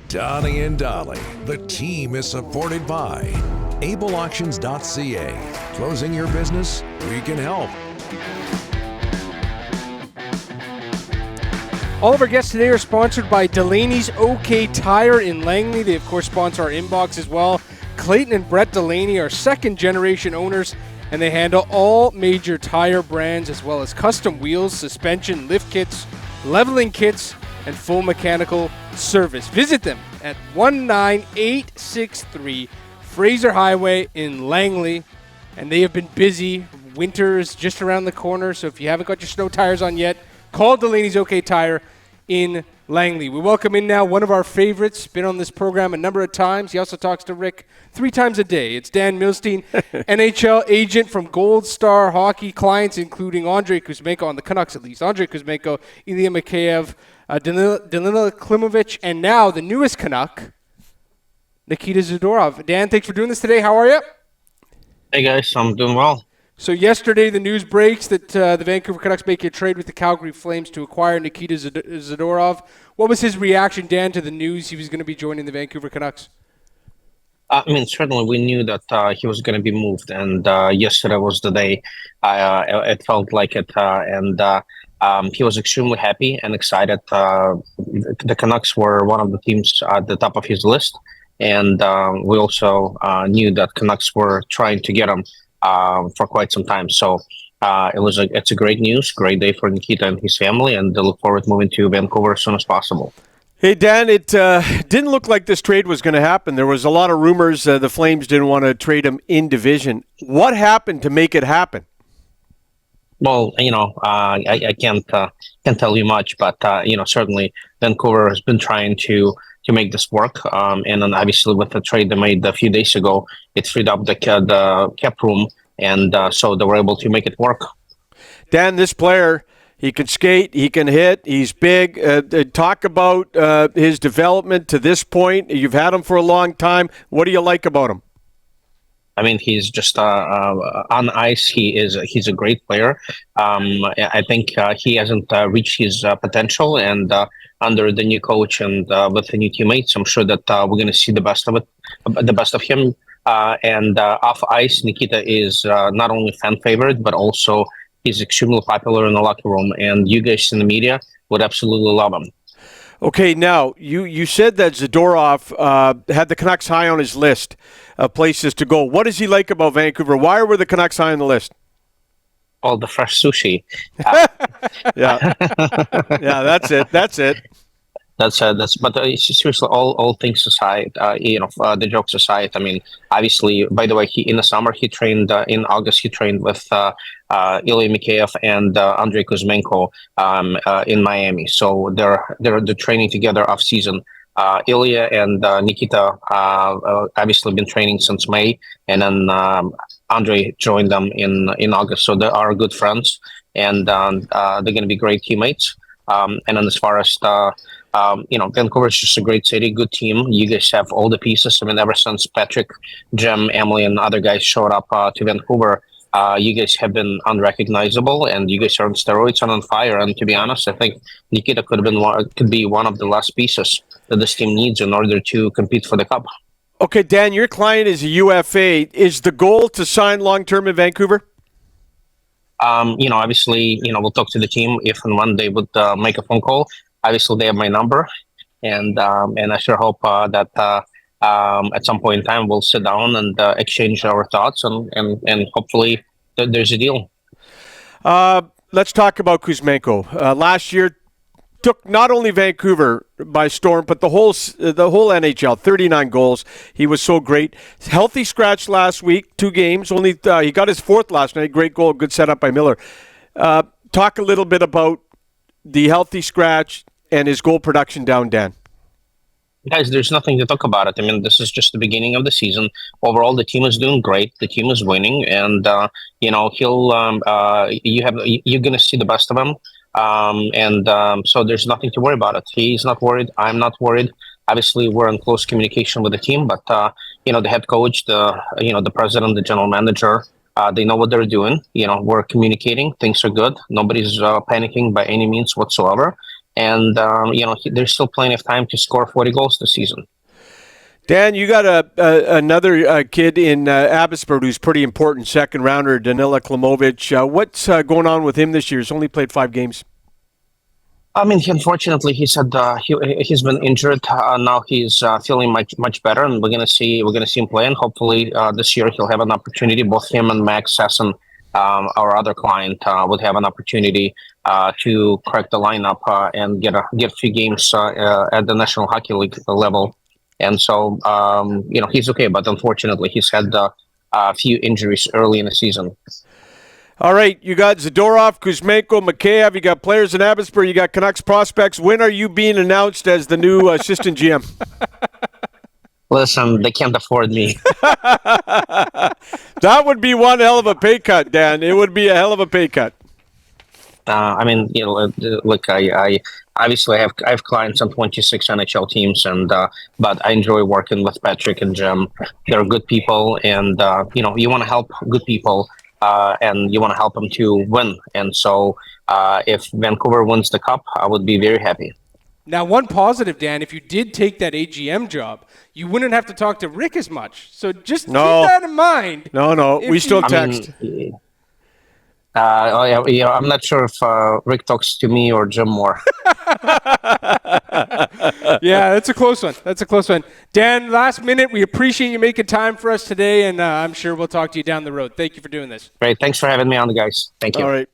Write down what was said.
Donnie and Dolly. The team is supported by ableauctions.ca. Closing your business? We can help. All of our guests today are sponsored by Delaney's OK Tire in Langley. They, of course, sponsor our inbox as well. Clayton and Brett Delaney are second-generation owners, and they handle all major tire brands as well as custom wheels, suspension, lift kits, leveling kits, and full mechanical service. Visit them at 19863 Fraser Highway in Langley, and they have been busy. Winter is just around the corner, so if you haven't got your snow tires on yet, call Delaney's OK Tire in Langley. We welcome in now one of our favorites, been on this program a number of times. He also talks to Rick 3 times a day. It's Dan Milstein, NHL agent from Gold Star Hockey, clients including Andrei Kuzmenko, on the Canucks at least, Andrei Kuzmenko, Ilya Mikheyev, Danila Klimovich, and now the newest Canuck, Nikita Zadorov. Dan, thanks for doing this today. How are you? Hey guys, I'm doing well. So yesterday the news breaks that the Vancouver Canucks make a trade with the Calgary Flames to acquire Nikita Zadorov. What was his reaction, Dan, to the news he was going to be joining the Vancouver Canucks? Certainly we knew that he was going to be moved, and yesterday was the day. It felt like it, and he was extremely happy and excited. The Canucks were one of the teams at the top of his list, and we also knew that Canucks were trying to get him for quite some time. So it's a great news, great day for Nikita and his family, and they look forward to moving to Vancouver as soon as possible. Hey, Dan, it didn't look like this trade was going to happen. There was a lot of rumors the Flames didn't want to trade him in division. What happened to make it happen? Well, I can't tell you much, but certainly Vancouver has been trying to make this work, and then obviously with the trade they made a few days ago, it freed up the cap room, and so they were able to make it work. Dan, this player, he can skate, he can hit, he's big. Talk about his development to this point. You've had him for a long time. What do you like about him? I mean, he's just on ice. He's a great player. I think he hasn't reached his potential, and under the new coach and with the new teammates, I'm sure that we're going to see the best of him. And off ice, Nikita is not only fan favorite, but also he's extremely popular in the locker room. And you guys in the media would absolutely love him. Okay, now, you said that Zadorov had the Canucks high on his list of places to go. What does he like about Vancouver? Why were the Canucks high on the list? All the fresh sushi. Yeah, that's it. But seriously, all things aside, the jokes aside, I mean, obviously, by the way, in August he trained with Ilya Mikheyev and Andrei Kuzmenko in Miami. So they're training together off season. Ilya and Nikita obviously been training since May, and then Andrei joined them in August. So they are good friends, and they're going to be great teammates. And then as far as Vancouver is just a great city, good team. You guys have all the pieces. I mean, ever since Patrick, Jim, Emily, and other guys showed up to Vancouver, you guys have been unrecognizable, and you guys are on steroids and on fire. And to be honest, I think Nikita could be one of the last pieces that this team needs in order to compete for the cup. Okay, Dan, your client is a UFA. Is the goal to sign long-term in Vancouver? Obviously, we'll talk to the team if and when they would make a phone call. Obviously, they have my number, and I sure hope that at some point in time we'll sit down and exchange our thoughts, and hopefully there's a deal. Let's talk about Kuzmenko. Last year took not only Vancouver by storm, but the whole NHL. 39 goals. He was so great. Healthy scratch last week. 2 games. Only he got his 4th last night. Great goal. Good setup by Miller. Talk a little bit about the healthy scratch and his goal production down, Dan. Guys, there's nothing to talk about it. I mean, this is just the beginning of the season. Overall, the team is doing great. The team is winning, and you're going to see the best of him. So there's nothing to worry about it. He's not worried. I'm not worried. Obviously, we're in close communication with the team, but the head coach, the president, the general manager, they know what they're doing. We're communicating. Things are good. Nobody's panicking by any means whatsoever. and there's still plenty of time to score 40 goals this season. Dan, you got another kid in Abbotsford who's pretty important, second rounder, Danila Klimovich. What's going on with him this year? He's only played 5 games. I mean, unfortunately, he said he's been injured. Now he's feeling much better, and we're gonna see him play. And hopefully, this year he'll have an opportunity. Both him and Max Sasson, our other client, would have an opportunity to crack the lineup and get a few games at the National Hockey League level. And so, he's okay, but unfortunately, he's had a few injuries early in the season. All right, you got Zadorov, Kuzmenko, Mikheyev, you got players in Abbotsford, you got Canucks prospects. When are you being announced as the new assistant GM? Listen, they can't afford me. That would be one hell of a pay cut, Dan. It would be a hell of a pay cut. I mean, look, I obviously I have clients on 26 NHL teams, and but I enjoy working with Patrick and Jim. They're good people, and you want to help good people. And you want to help them to win. And so if Vancouver wins the cup, I would be very happy. Now, one positive, Dan, if you did take that AGM job, you wouldn't have to talk to Rick as much. So just keep that in mind. No, we still text. I'm not sure if Rick talks to me or Jim more. Yeah, that's a close one. Dan, last minute, we appreciate you making time for us today, and I'm sure we'll talk to you down the road. Thank you for doing this. Great. Thanks for having me on, guys. Thank you. All right.